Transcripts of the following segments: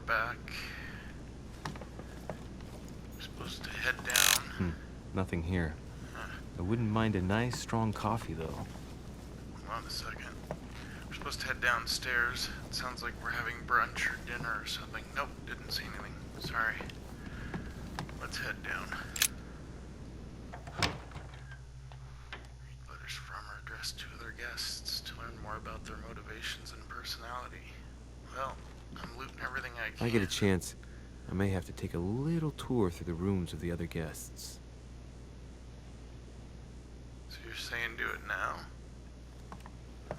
back. We're supposed to head down. Nothing here. I wouldn't mind a nice, strong coffee, though. Hold on a second. We're supposed to head downstairs. It sounds like we're having brunch or dinner or something. Nope, didn't see anything. Sorry. Let's head down. Letters from or addressed to other guests to learn more about their motivations and personality. Well, I'm looting everything I can. If I get a chance, I may have to take a little tour through the rooms of the other guests. So you're saying do it now? I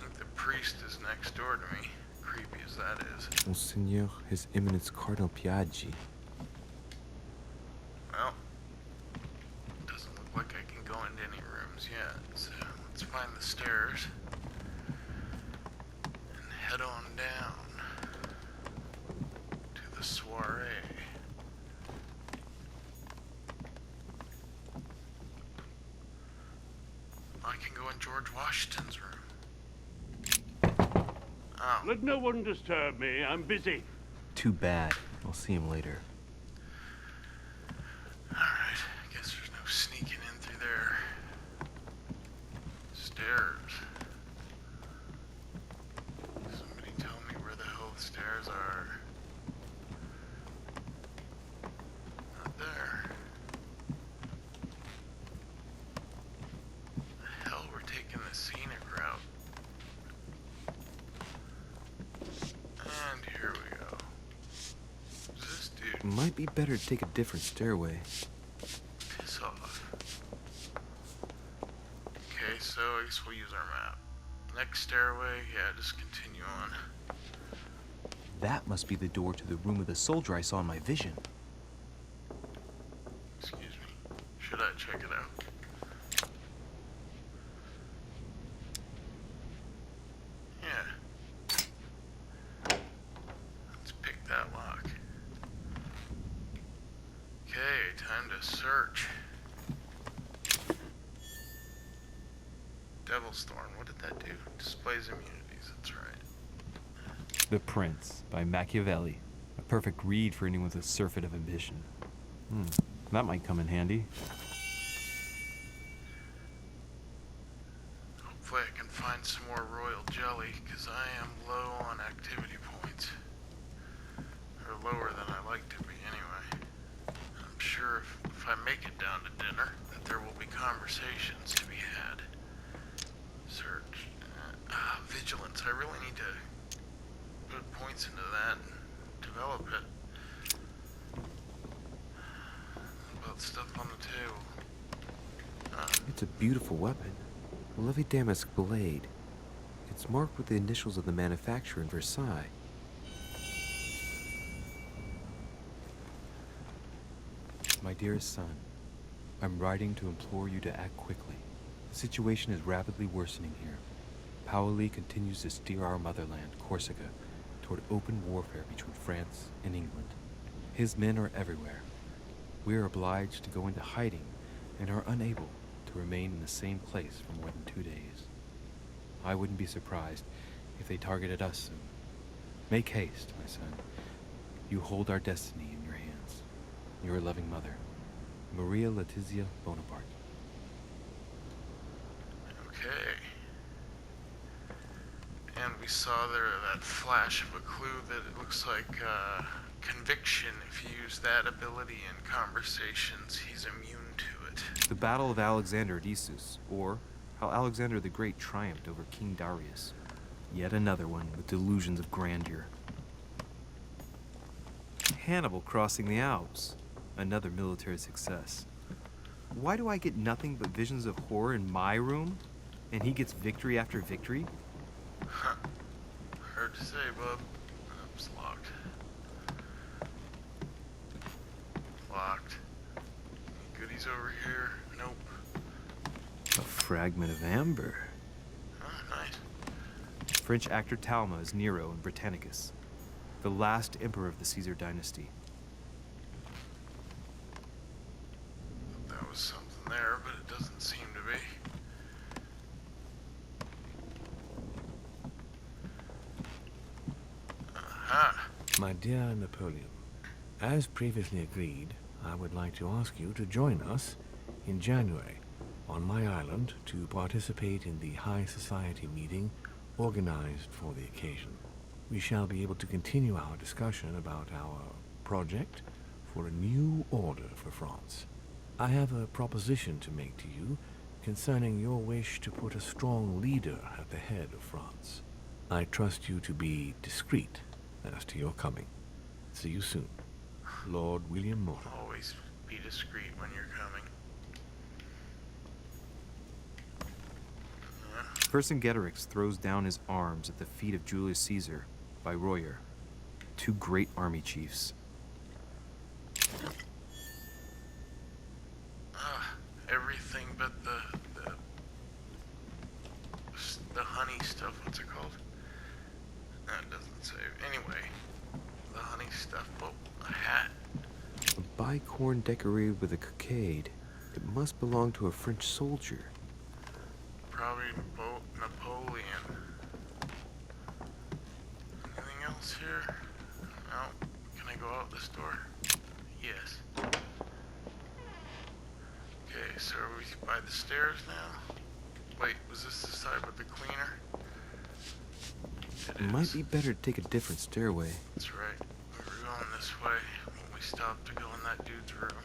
think the priest is next door to me, creepy as that is. Monseigneur, His Eminence Cardinal Piaggi. Well, doesn't look like I can go into any rooms yet, so let's find the stairs and head on down to the soiree. I can go in George Washington's room. Oh. Let no one disturb me. I'm busy. Too bad. I'll see him later. Alright, guess there's no sneaking in through there. Stairs. Somebody tell me where the hell the stairs are. Not there. The hell, we're taking the scenic route. And here we go. Who's this dude? It might be better to take a different stairway. Piss off. Okay, so I guess we'll use our map. Next stairway, yeah, just continue on. That must be the door to the room of the soldier I saw in my vision. Excuse me. Should I check it out? Yeah. Let's pick that lock. Okay, time to search. Devil's Thorn, what did that do? Displays immunities, that's right. The Prince by Machiavelli. A perfect read for anyone with a surfeit of ambition. That might come in handy. Hopefully I can find some more royal jelly, because I am low on activity points. Or lower than I like to be anyway. I'm sure if I make it down to dinner, that there will be conversations to be had. Search. Vigilance. I really need to put points into that and develop it. About stuff on the table. It's a beautiful weapon. A lovely damask blade. It's marked with the initials of the manufacturer in Versailles. My dearest son, I'm writing to implore you to act quickly. The situation is rapidly worsening here. Paoli continues to steer our motherland, Corsica, toward open warfare between France and England. His men are everywhere. We are obliged to go into hiding and are unable to remain in the same place for more than 2 days. I wouldn't be surprised if they targeted us soon. Make haste, my son. You hold our destiny in your hands. Your loving mother, Maria Letizia Bonaparte. Okay. And we saw there that flash of a clue that it looks like conviction. If you use that ability in conversations, he's immune to it. The Battle of Alexander at Issus, or how Alexander the Great triumphed over King Darius. Yet another one with delusions of grandeur. Hannibal crossing the Alps. Another military success. Why do I get nothing but visions of horror in my room, and he gets victory after victory? Huh. Hard to say, bub. It's locked. Locked. Any goodies over here? Nope. A fragment of amber. Oh, nice. French actor Talma as Nero in Britannicus, the last emperor of the Caesar dynasty. Thought that was something there, but it doesn't seem to be. Aha. My dear Napoleon, as previously agreed, I would like to ask you to join us in January on my island to participate in the high society meeting organized for the occasion. We shall be able to continue our discussion about our project for a new order for France. I have a proposition to make to you concerning your wish to put a strong leader at the head of France. I trust you to be discreet as to your coming. See you soon. Lord William Mortimer. Always be discreet when you're coming. Vercingetorix throws down his arms at the feet of Julius Caesar by Royer, two great army chiefs. Everything but the honey stuff. What's it called? No, it doesn't say. Anyway, the honey stuff. Oh, a hat. A bicorn decorated with a cockade. It must belong to a French soldier. Probably Napoleon. Anything else here? No. Can I go out this door? Yes. Okay, so are we by the stairs now? Wait, was this the side with the cleaner? It might be better to take a different stairway. That's right. We were going this way when we stopped to go in that dude's room.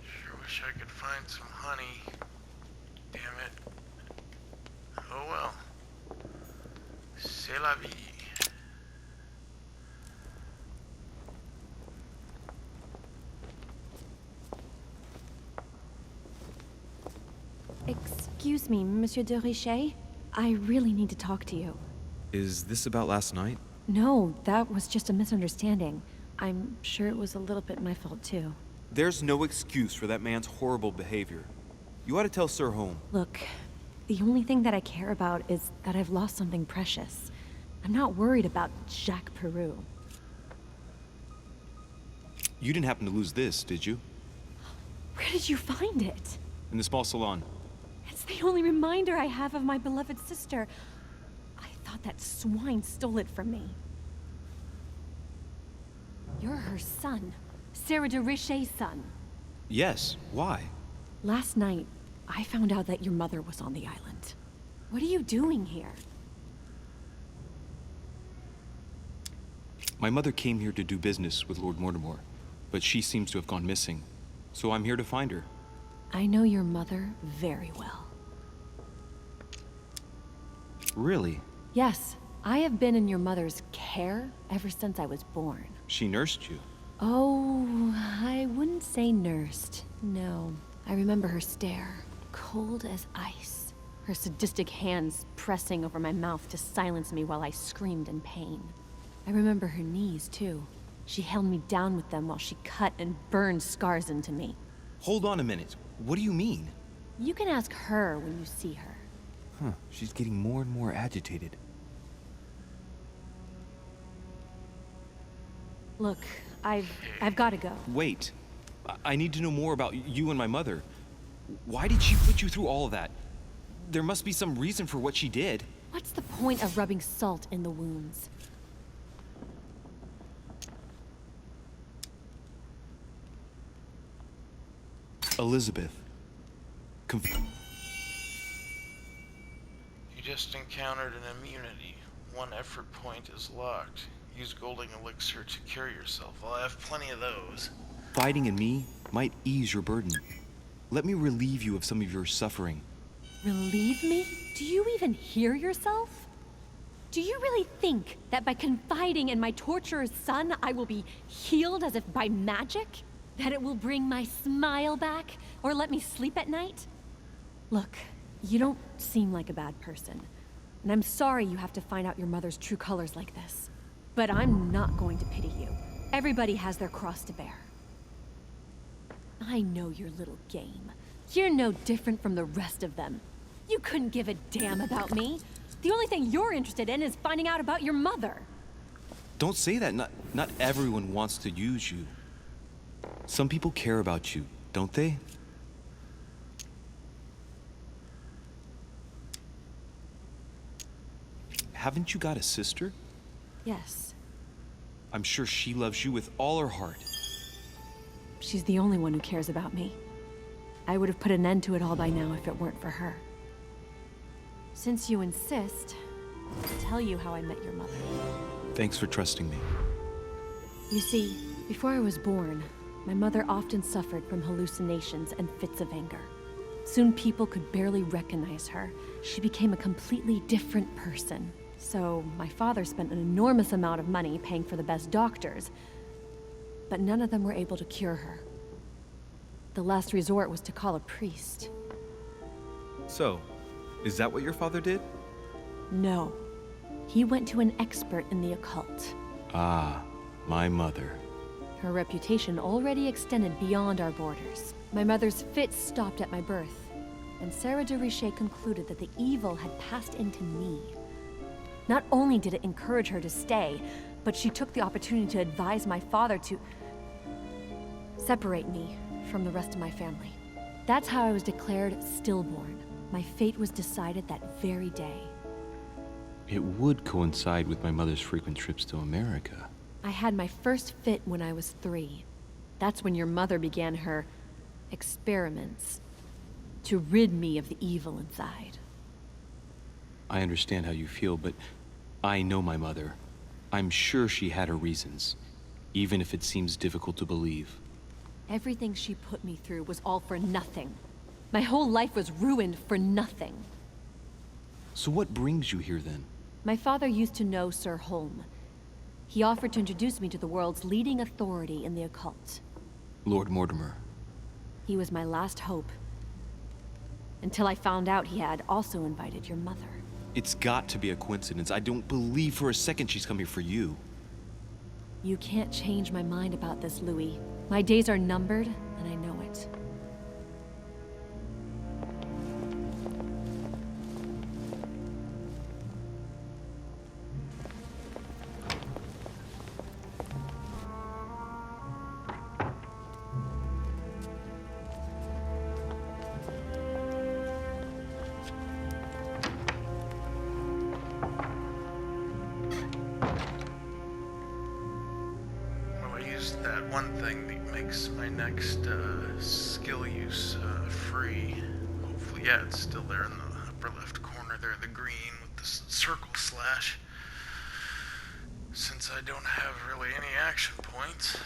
Sure wish I could find some honey. Damn it. Oh well. C'est la vie. Excuse me, Monsieur de Richet. I really need to talk to you. Is this about last night? No, that was just a misunderstanding. I'm sure it was a little bit my fault, too. There's no excuse for that man's horrible behavior. You ought to tell Sir Home. Look, the only thing that I care about is that I've lost something precious. I'm not worried about Jacques Peru. You didn't happen to lose this, did you? Where did you find it? In the small salon. It's the only reminder I have of my beloved sister. I thought that swine stole it from me. You're her son. Sarah de Richet's son. Yes. Why? Last night, I found out that your mother was on the island. What are you doing here? My mother came here to do business with Lord Mortimer, but she seems to have gone missing. So I'm here to find her. I know your mother very well. Really? Yes, I have been in your mother's care ever since I was born. She nursed you. Oh, I wouldn't say nursed. No. I remember her stare, cold as ice. Her sadistic hands pressing over my mouth to silence me while I screamed in pain. I remember her knees, too. She held me down with them while she cut and burned scars into me. Hold on a minute. What do you mean? You can ask her when you see her. Huh, she's getting more and more agitated. Look, I've got to go. Wait. I need to know more about you and my mother. Why did she put you through all of that? There must be some reason for what she did. What's the point of rubbing salt in the wounds? Elizabeth. You just encountered an immunity. One effort point is locked. Use golden elixir to cure yourself. Well, I have plenty of those. Fighting in me might ease your burden. Let me relieve you of some of your suffering. Relieve me? Do you even hear yourself? Do you really think that by confiding in my torturer's son, I will be healed as if by magic? That it will bring my smile back, or let me sleep at night? Look, you don't seem like a bad person, and I'm sorry you have to find out your mother's true colors like this. But I'm not going to pity you. Everybody has their cross to bear. I know your little game. You're no different from the rest of them. You couldn't give a damn about me. The only thing you're interested in is finding out about your mother. Don't say that. Not everyone wants to use you. Some people care about you, don't they? haven't you got a sister? Yes. I'm sure she loves you with all her heart. She's the only one who cares about me. I would have put an end to it all by now if it weren't for her. Since you insist, I'll tell you how I met your mother. Thanks for trusting me. You see, before I was born, my mother often suffered from hallucinations and fits of anger. Soon people could barely recognize her. She became a completely different person. So my father spent an enormous amount of money paying for the best doctors, but none of them were able to cure her. The last resort was to call a priest. So, is that what your father did? No. He went to an expert in the occult. Ah, my mother. Her reputation already extended beyond our borders. My mother's fits stopped at my birth, and Sarah de Richet concluded that the evil had passed into me. Not only did it encourage her to stay, but she took the opportunity to advise my father to separate me from the rest of my family. That's how I was declared stillborn. My fate was decided that very day. It would coincide with my mother's frequent trips to America. I had my first fit when I was 3. That's when your mother began her experiments to rid me of the evil inside. I understand how you feel, but I know my mother. I'm sure she had her reasons, even if it seems difficult to believe. Everything she put me through was all for nothing. My whole life was ruined for nothing. So what brings you here then? My father used to know Sir Holm. He offered to introduce me to the world's leading authority in the occult. Lord Mortimer. He was my last hope. Until I found out he had also invited your mother. It's got to be a coincidence. I don't believe for a second she's coming for you. You can't change my mind about this, Louis. My days are numbered, and I know it. That one thing that makes my next skill use free. Hopefully, yeah, it's still there in the upper left corner there, the green with the circle slash. Since I don't have really any action points.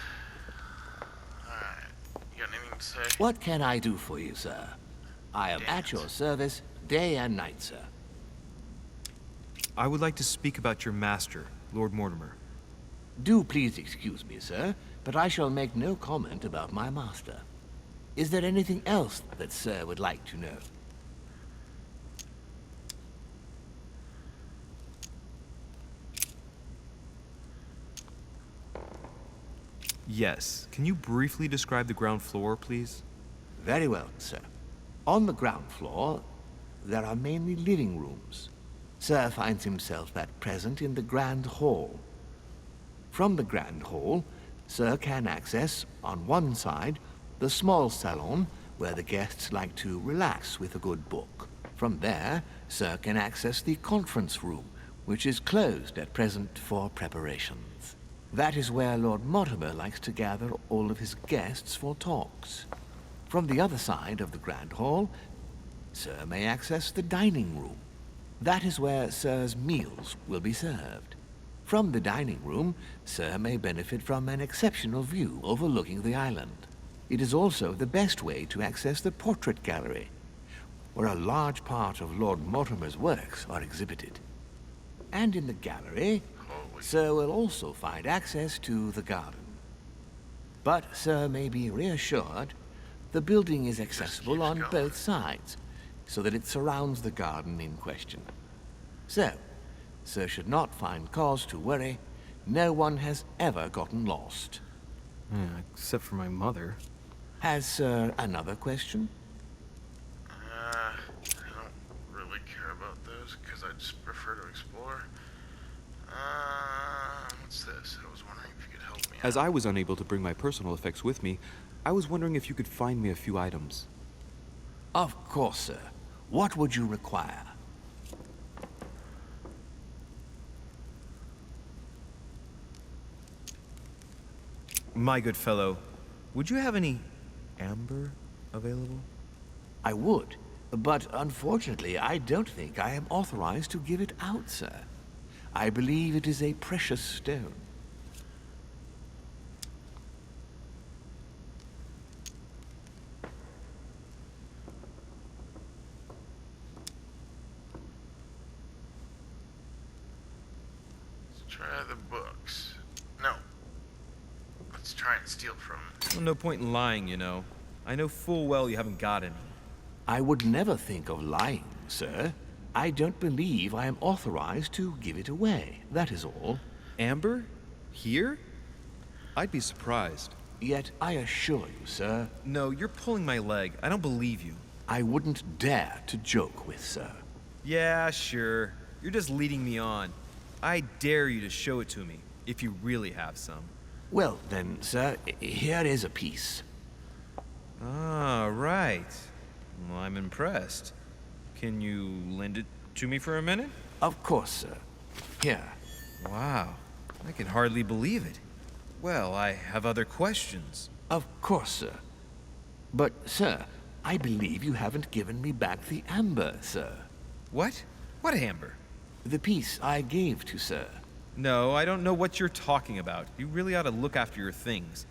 Alright, you got anything to say? What can I do for you, sir? I am at your service day and night, sir. I would like to speak about your master, Lord Mortimer. Do please excuse me, sir, but I shall make no comment about my master. Is there anything else that sir would like to know? Yes. Can you briefly describe the ground floor, please? Very well, sir. On the ground floor, there are mainly living rooms. Sir finds himself at present in the Grand Hall. From the Grand Hall, Sir can access, on one side, the small salon, where the guests like to relax with a good book. From there, Sir can access the conference room, which is closed at present for preparations. That is where Lord Mortimer likes to gather all of his guests for talks. From the other side of the Grand Hall, Sir may access the dining room. That is where Sir's meals will be served. From the dining room, Sir may benefit from an exceptional view overlooking the island. It is also the best way to access the portrait gallery, where a large part of Lord Mortimer's works are exhibited. And in the gallery, Sir will also find access to the garden. But Sir may be reassured, the building is accessible on both sides, so that it surrounds the garden in question. So, Sir should not find cause to worry. No one has ever gotten lost. Except for my mother. Has Sir another question? I don't really care about those, because I just prefer to explore. What's this? I was wondering if you could help me As out. I was unable to bring my personal effects with me, I was wondering if you could find me a few items. Of course, sir. What would you require? My good fellow, would you have any amber available? I would, but unfortunately I don't think I am authorized to give it out, sir. I believe it is a precious stone. Let's try the books. No. Let's try and steal from him. Well, no point in lying, you know. I know full well you haven't got any. I would never think of lying, sir. I don't believe I am authorized to give it away. That is all. Amber? Here? I'd be surprised. Yet I assure you, sir, No, you're pulling my leg. I don't believe you. I wouldn't dare to joke with, sir. Yeah, sure. You're just leading me on. I dare you to show it to me, if you really have some. Well, then, sir, here is a piece. Ah, right. Well, I'm impressed. Can you lend it to me for a minute? Of course, sir. Here. Wow, I can hardly believe it. Well, I have other questions. Of course, sir. But, sir, I believe you haven't given me back the amber, sir. What? What amber? The piece I gave to sir. No, I don't know what you're talking about. You really ought to look after your things.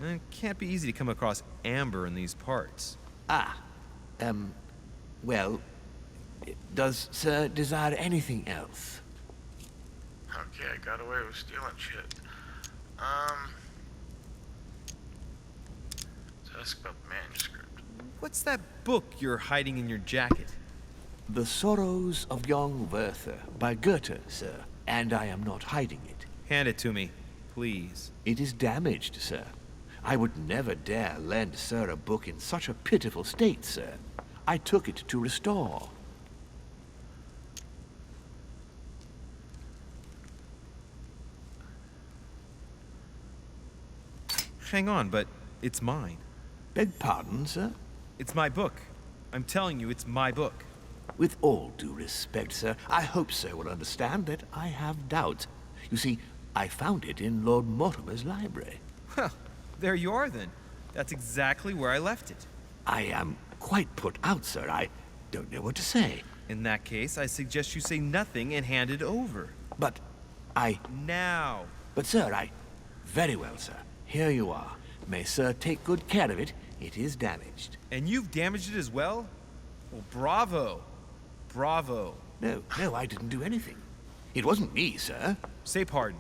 It can't be easy to come across amber in these parts. Ah, well, does sir desire anything else? Okay, I got away with stealing shit. Let's ask about the manuscript. What's that book you're hiding in your jacket? The Sorrows of Young Werther by Goethe, sir, and I am not hiding it. Hand it to me, please. It is damaged, sir. I would never dare lend sir a book in such a pitiful state, sir. I took it to restore. Hang on, but it's mine. Beg pardon, sir? It's my book. I'm telling you, it's my book. With all due respect, sir, I hope sir will understand that I have doubts. You see, I found it in Lord Mortimer's library. Well, there you are then. That's exactly where I left it. I am quite put out, sir. I don't know what to say. In that case, I suggest you say nothing and hand it over. But Now. But, sir, Very well, sir. Here you are. May sir take good care of it. It is damaged. And you've damaged it as well? Well, bravo. Bravo. No, I didn't do anything. It wasn't me, sir. Say pardon.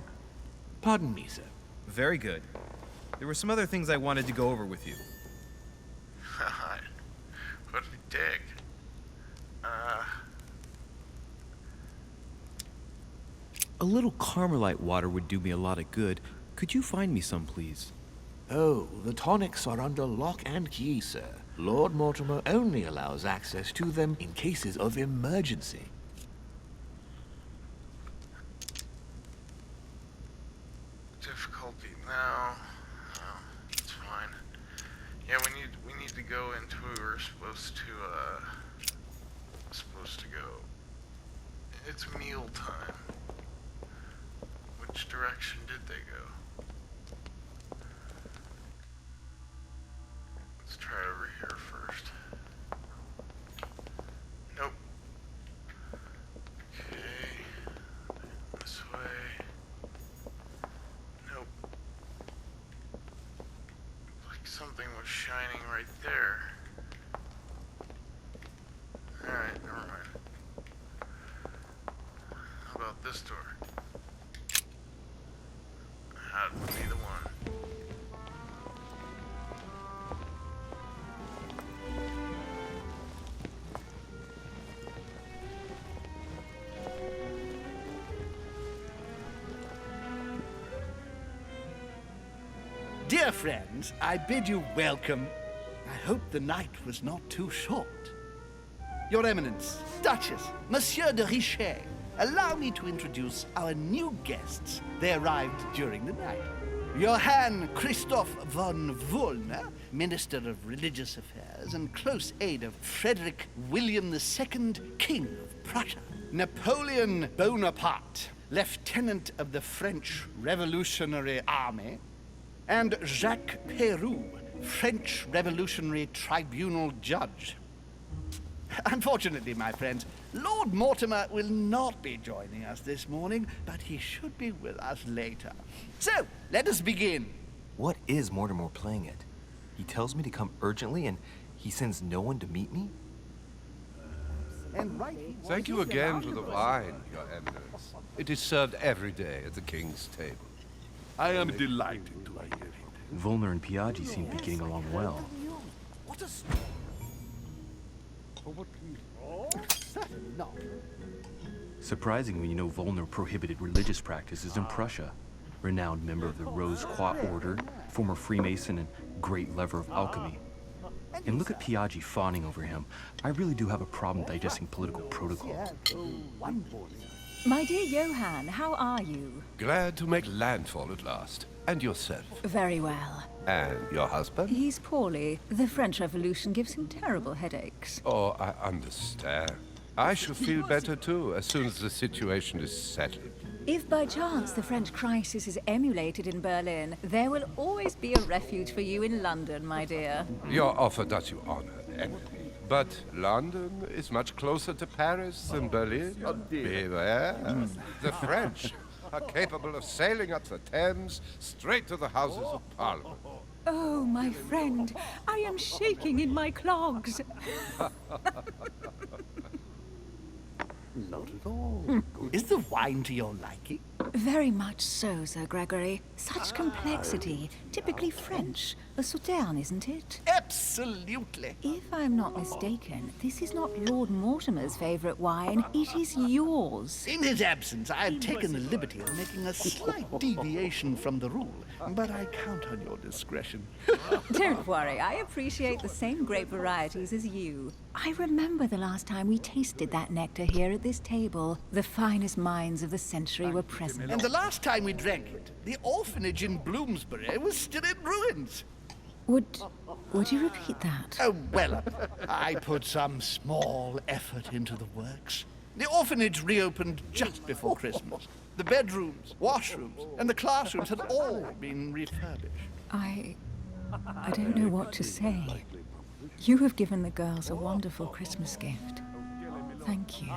Pardon me, sir. Very good. There were some other things I wanted to go over with you. What a dig. A little Carmelite water would do me a lot of good. Could you find me some, please? Oh, the tonics are under lock and key, sir. Lord Mortimer only allows access to them in cases of emergency. Difficulty now. Oh, it's fine. Yeah, we need to go into where we're supposed to go. It's meal time. Which direction did they go? Let's try over here first. Nope. Okay. This way. Nope. Like something was shining right there. Alright, never mind. How about this door? That would be the one. Dear friends, I bid you welcome. I hope the night was not too short. Your Eminence, Duchess, Monsieur de Richet, allow me to introduce our new guests. They arrived during the night. Johann Christoph von Wollner, Minister of Religious Affairs and close aide of Frederick William II, King of Prussia. Napoleon Bonaparte, Lieutenant of the French Revolutionary Army. And Jacques Peroux, French Revolutionary Tribunal Judge. Unfortunately, my friends, Lord Mortimer will not be joining us this morning, but he should be with us later. So, let us begin. What is Mortimer playing at? He tells me to come urgently and he sends no one to meet me? Thank you again for the wine, Your Eminence. It is served every day at the king's table. I am delighted to hear it. Volner and Piaggi seem to be getting along well. Surprising when you know Volner prohibited religious practices in Prussia. Renowned member of the Rose Croix Order, former Freemason, and great lover of alchemy. And look at Piaggi fawning over him. I really do have a problem digesting political protocol. My dear Johann, how are you? Glad to make landfall at last. And yourself? Very well. And your husband? He's poorly. The French Revolution gives him terrible headaches. Oh, I understand. I shall feel better too, as soon as the situation is settled. If by chance the French crisis is emulated in Berlin, there will always be a refuge for you in London, my dear. Your offer does you honor, Emily. But London is much closer to Paris than Berlin. Beware. The French are capable of sailing up the Thames straight to the Houses of Parliament. Oh, my friend, I am shaking in my clogs. Not at all. Is the wine to your liking? Very much so, Sir Gregory. Such complexity. Typically French. A Sauterne, isn't it? Absolutely. If I'm not mistaken, this is not Lord Mortimer's favorite wine. It is yours. In his absence, I have taken the liberty of making a slight deviation from the rule, but I count on your discretion. Don't worry, I appreciate the same grape varieties as you. I remember the last time we tasted that nectar here at this table. The finest minds of the century were present. And the last time we drank it, the orphanage in Bloomsbury was still in ruins. Would you repeat that? Oh, well, I put some small effort into the works. The orphanage reopened just before Christmas. The bedrooms, washrooms, and the classrooms had all been refurbished. I don't know what to say. You have given the girls a wonderful Christmas gift. Thank you.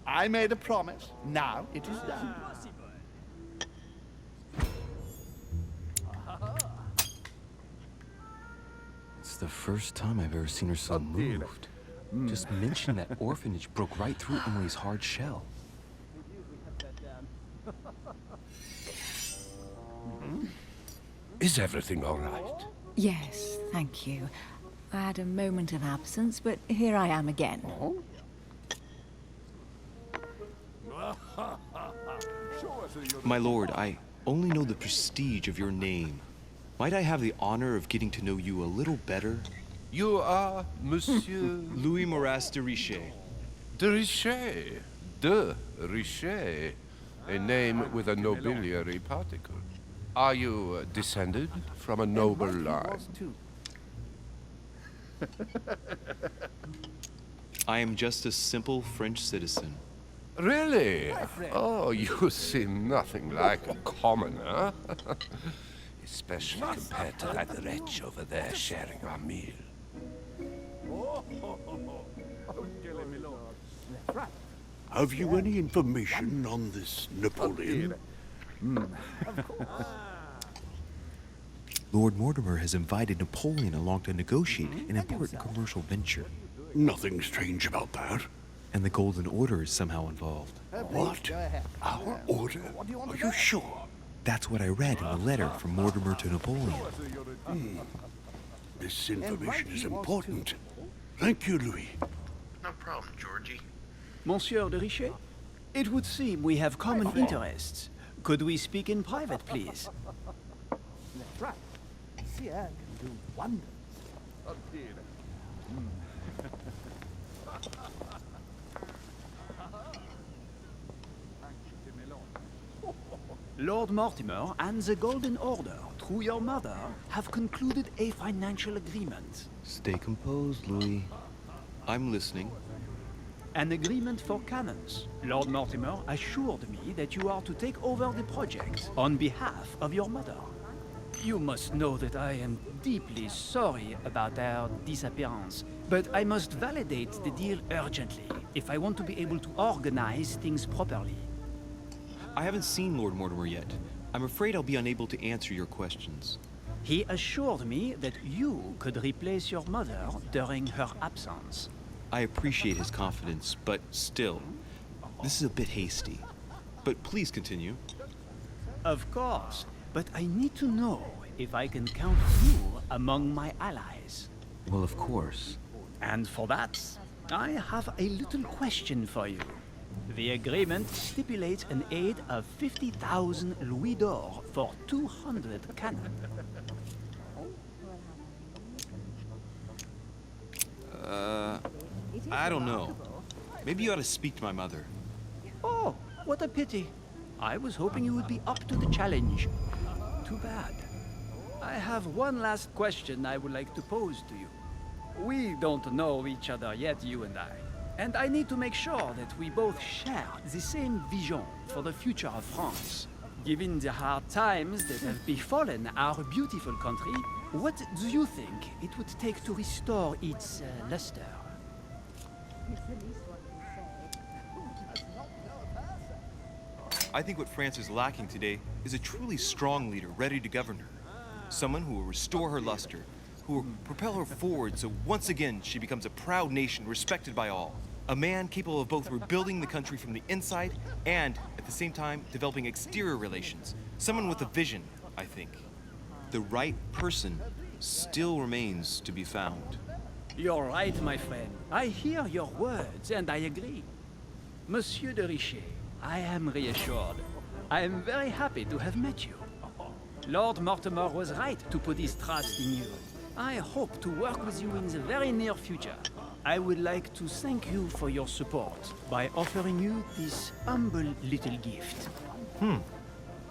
I made a promise. Now it is done. It's the first time I've ever seen her so moved. Just mentioning that orphanage broke right through Emily's hard shell. Is everything all right? Yes, thank you. I had a moment of absence, but here I am again. My lord, I only know the prestige of your name. Might I have the honor of getting to know you a little better? You are Monsieur... Louis Moras de Richet. de Richet. De Richet. A name with a nobiliary particle. Are you descended from a noble line? I am just a simple French citizen. Really? Oh, you seem nothing like a commoner. Especially compared to that wretch over there sharing our meal. Have you any information on this Napoleon? Lord Mortimer has invited Napoleon along to negotiate an important commercial venture. Nothing strange about that. And the Golden Order is somehow involved. What? Our order? Are you sure? That's what I read in the letter from Mortimer to Napoleon. This information is important. Thank you, Louis. No problem, Georgie. Monsieur de Richet, it would seem we have common interests. Could we speak in private, please? That's right. Monsieur can do wonders. Lord Mortimer and the Golden Order, through your mother, have concluded a financial agreement. Stay composed, Louis. I'm listening. An agreement for cannons. Lord Mortimer assured me that you are to take over the project on behalf of your mother. You must know that I am deeply sorry about our disappearance, but I must validate the deal urgently if I want to be able to organize things properly. I haven't seen Lord Mortimer yet. I'm afraid I'll be unable to answer your questions. He assured me that you could replace your mother during her absence. I appreciate his confidence, but still, this is a bit hasty. But please continue. Of course, but I need to know if I can count you among my allies. Well, of course. And for that, I have a little question for you. The agreement stipulates an aid of 50,000 louis d'or for 200 cannon. I don't know. Maybe you ought to speak to my mother. Oh, what a pity. I was hoping you would be up to the challenge. Too bad. I have one last question I would like to pose to you. We don't know each other yet, you and I. And I need to make sure that we both share the same vision for the future of France. Given the hard times that have befallen our beautiful country, what do you think it would take to restore its luster? I think what France is lacking today is a truly strong leader ready to govern her. Someone who will restore her luster, who will propel her forward so once again she becomes a proud nation respected by all. A man capable of both rebuilding the country from the inside and, at the same time, developing exterior relations. Someone with a vision, I think. The right person still remains to be found. You're right, my friend. I hear your words, and I agree. Monsieur de Richet, I am reassured. I am very happy to have met you. Lord Mortimer was right to put his trust in you. I hope to work with you in the very near future. I would like to thank you for your support by offering you this humble little gift.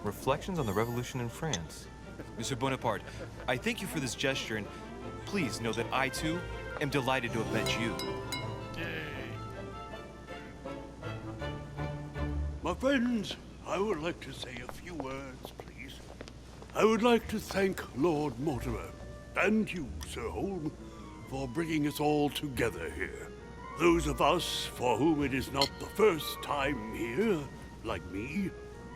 Reflections on the Revolution in France. Mr. Bonaparte, I thank you for this gesture, and please know that I, too, am delighted to have met you. My friends, I would like to say a few words, please. I would like to thank Lord Mortimer, and you, Sir Holm, for bringing us all together here. Those of us for whom it is not the first time here, like me,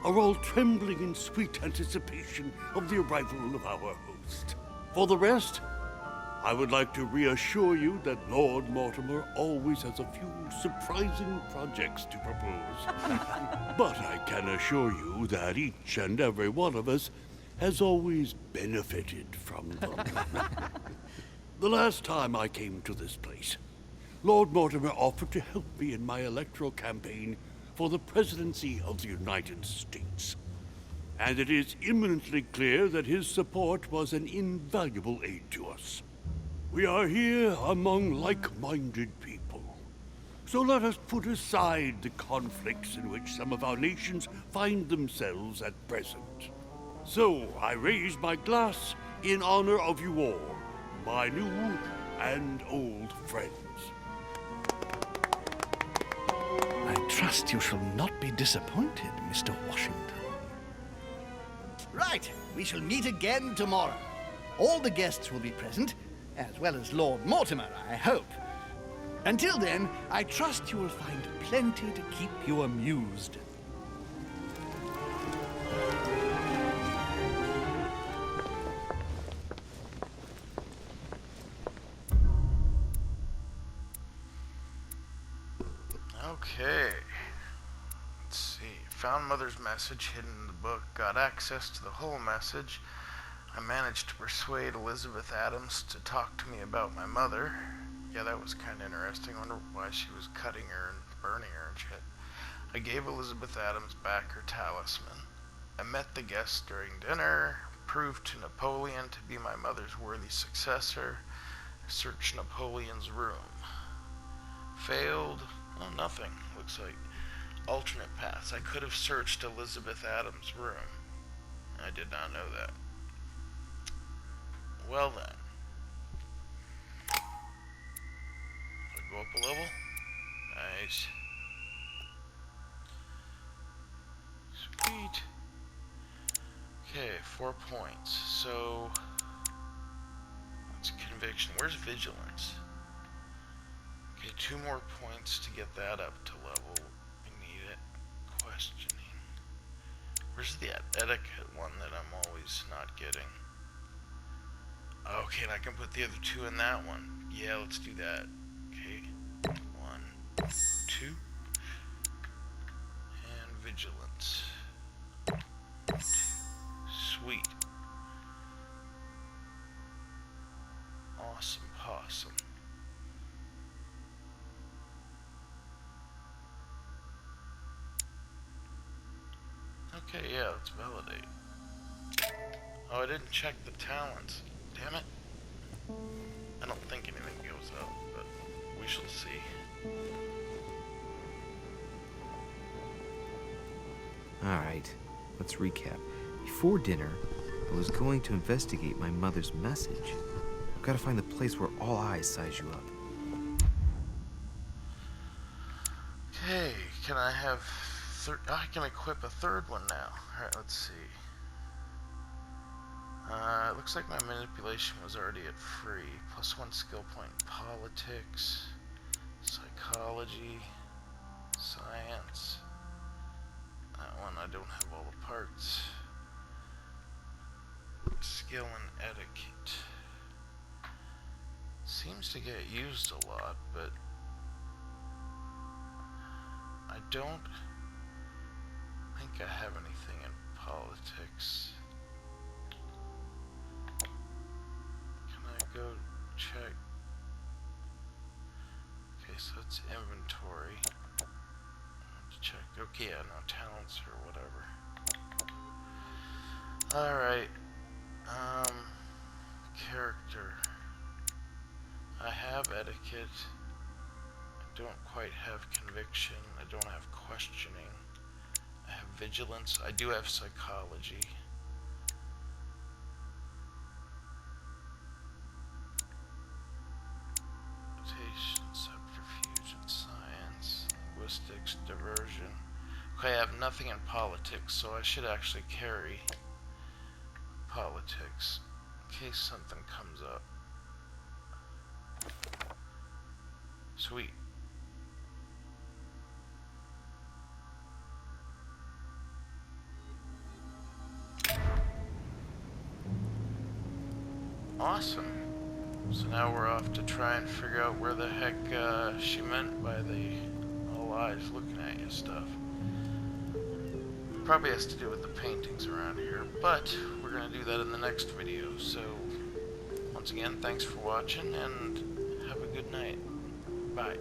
are all trembling in sweet anticipation of the arrival of our host. For the rest, I would like to reassure you that Lord Mortimer always has a few surprising projects to propose. But I can assure you that each and every one of us has always benefited from them. The last time I came to this place, Lord Mortimer offered to help me in my electoral campaign for the presidency of the United States. And it is eminently clear that his support was an invaluable aid to us. We are here among like-minded people. So let us put aside the conflicts in which some of our nations find themselves at present. So I raise my glass in honor of you all, my new and old friends. I trust you shall not be disappointed, Mr. Washington. Right, we shall meet again tomorrow. All the guests will be present, as well as Lord Mortimer, I hope. Until then, I trust you will find plenty to keep you amused. Okay. Let's see. Found Mother's message hidden in the book. Got access to the whole message. I managed to persuade Elizabeth Adams to talk to me about my mother. Yeah, that was kind of interesting. I wonder why she was cutting her and burning her and shit. I gave Elizabeth Adams back her talisman. I met the guests during dinner, proved to Napoleon to be my mother's worthy successor. I searched Napoleon's room. Failed. Oh, nothing. Looks like alternate paths. I could have searched Elizabeth Adams' room. I did not know that. Well then. Do I go up a level? Nice. Sweet. Okay, 4 points. So that's conviction. Where's vigilance? Okay, 2 more points to get that up to level. We need it. Questioning. Where's the etiquette one that I'm always not getting? Okay, and I can put the other 2 in that one. Yeah, let's do that. Okay. 1, 2. And vigilance. Sweet. Awesome possum. Okay, yeah, let's validate. Oh, I didn't check the talents. Damn it. I don't think anything goes up, but we shall see. Alright, let's recap. Before dinner, I was going to investigate my mother's message. I've got to find the place where all eyes size you up. Okay, can I have... I can equip a 3rd one now. Alright, let's see. It looks like my manipulation was already at free. +1 skill point in politics, psychology, science. That one I don't have all the parts. Skill and etiquette. Seems to get used a lot, but I don't think I have anything in politics. Can I go check? Okay, so it's inventory. Check. Okay, yeah, no talents or whatever. Alright. Character. I have etiquette. I don't quite have conviction. I don't have questioning. I have vigilance. I do have psychology. Notation, subterfuge, and science, linguistics, diversion. Okay, I have nothing in politics, so I should actually carry politics in case something comes up. Sweet. Awesome. So now we're off to try and figure out where the heck she meant by the all eyes looking at you stuff. Probably has to do with the paintings around here, but we're going to do that in the next video. So once again, thanks for watching and have a good night. Bye.